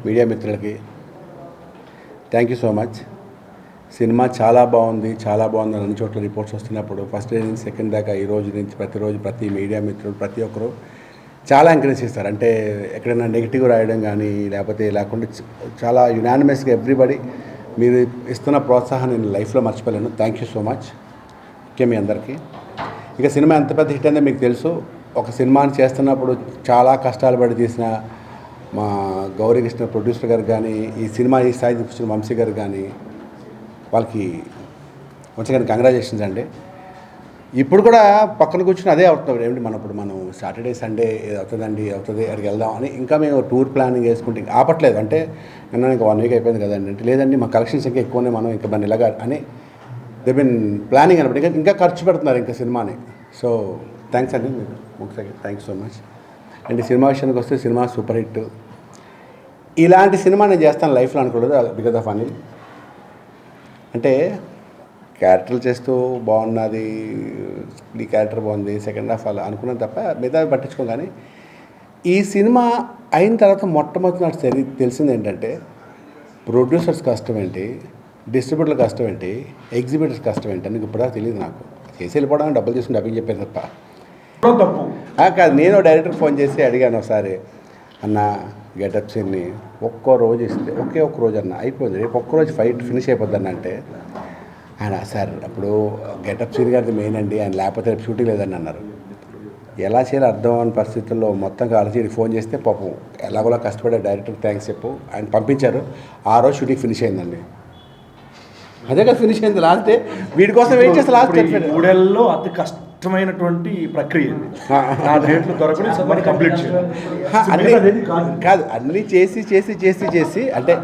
Media మిత్రులకి thank you so much. Cinema చాలా బాగుంది అన్ని చోట్ల రిపోర్ట్స్ వస్తున్నప్పుడు ఫస్ట్ డే నుంచి సెకండ్ దాకా ఈ రోజు నుంచి ప్రతిరోజు ప్రతి మీడియా మిత్రులు ప్రతి ఒక్కరు చాలా ఎంకరేజ్ చేస్తారు. అంటే ఎక్కడైనా నెగిటివ్ రాయడం కానీ లేకుండా చాలా యునానిమస్గా ఎవ్రీబడి మీరు ఇస్తున్న ప్రోత్సాహం నేను లైఫ్లో మర్చిపోలేను. Thank you so much. Okay, మీ అందరికీ. ఇక సినిమా ఎంత పెద్ద హిట్ అయిందో మీకు తెలుసు. ఒక సినిమాని చేస్తున్నప్పుడు చాలా కష్టాలు పడి తీసిన మా గౌరీకృష్ణ ప్రొడ్యూసర్ గారు కానీ, ఈ స్థాయి తీసుకొచ్చిన వంశీ గారు కానీ, వాళ్ళకి కొంచెం కంగ్రాచులేషన్స్ అండి. ఇప్పుడు కూడా పక్కన కూర్చుని అదే అవుతుంది. ఏమిటి మనం సాటర్డే సండే అవుతుంది అక్కడికి వెళ్దాం అని ఇంకా మేము టూర్ ప్లానింగ్ వేసుకుంటే ఆపట్లేదు. అంటే నిన్న ఇంకా 1 వీక్ అయిపోయింది కదండి. అంటే లేదండి మా కలెక్షన్స్ ఇంకా ఎక్కువనే, మనం ఇంకా మన ఇలాగా అని దే బిన్ ప్లానింగ్ అనమాట. ఇంకా ఖర్చు పెడుతున్నారు ఇంకా సినిమాని. సో థ్యాంక్స్ అండి మీకు ఒకసారి. Thank you so much. And cinema విషయానికి వస్తే సినిమా సూపర్ హిట్. ఇలాంటి సినిమా నేను చేస్తాను లైఫ్లో అనుకోలేదు. Because of Anil. అంటే క్యారెక్టర్లు చేస్తూ బాగున్నది, ఈ క్యారెక్టర్ బాగుంది, సెకండ్ హాఫ్ అలా అనుకున్నాను తప్ప మిగతా పట్టించుకో. కానీ ఈ సినిమా అయిన తర్వాత మొట్టమొదటి నాకు తెలిసింది ఏంటంటే ప్రొడ్యూసర్స్ కష్టం ఏంటి, డిస్ట్రిబ్యూటర్ల కష్టం ఏంటి, ఎగ్జిబిటర్స్ కష్టం ఏంటి అని ఇప్పుడు తెలియదు నాకు. చేసి వెళ్ళిపోవడం, డబ్బులు తీసుకుని డబ్బులు చెప్పాను తప్ప తప్పు కాదు. నేను డైరెక్టర్ ఫోన్ చేసి అడిగాను ఒకసారి, అన్న గెటప్ సీన్ని ఒక్క రోజు ఇస్తే ఒకే ఒక్క రోజు అన్న అయిపోయింది, రేపు ఒక్కరోజు ఫైట్ ఫినిష్ అయిపోద్ది అన్న అంటే ఆయన సార్ అప్పుడు గెటప్ సీన్ గారిది మెయిన్ అండి, ఆయన లేకపోతే రేపు షూటింగ్ లేదని అన్నారు. ఎలా చేయాలో అర్థం అవ్వని పరిస్థితుల్లో మొత్తం కలిసి ఫోన్ చేస్తే పాపం ఎలాగోలా కష్టపడే డైరెక్టర్కి థ్యాంక్స్ చెప్పు ఆయన పంపించారు. ఆ రోజు షూటింగ్ ఫినిష్ అయిందండి. అదే కదా ఫినిష్ అయింది. లాస్ట్ డే వీడి కోసం వెయిట్ చేస్తే లాస్ట్ మూడేళ్ళలో అతి కష్టమైనటువంటి ప్రక్రియ ఆ డేట్లు దొరకని సినిమాని కంప్లీట్ చేయాలి కాదు. అన్నీ చేసి అంటే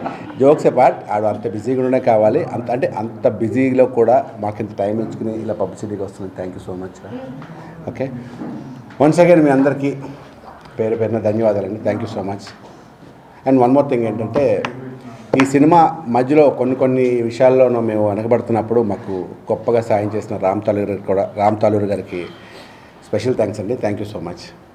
జోక్స్ అపార్ట్ ఆడు అంత బిజీగా ఉండనే కావాలి. అంత బిజీలో కూడా మాకు ఇంత టైం ఇచ్చుకుని ఇలా పబ్లిసిటీకి వస్తుంది. Thank you so much. Okay, once again మీ అందరికీ పేరున ధన్యవాదాలండి. Thank you so much. And one more thing ఏంటంటే ఈ సినిమా మధ్యలో కొన్ని విషయాల్లోనూ మేము వెనకబడుతున్నప్పుడు మాకు గొప్పగా సాయం చేసిన రామ్ తాలూరు గారికి స్పెషల్ థ్యాంక్స్ అండి. Thank you so much.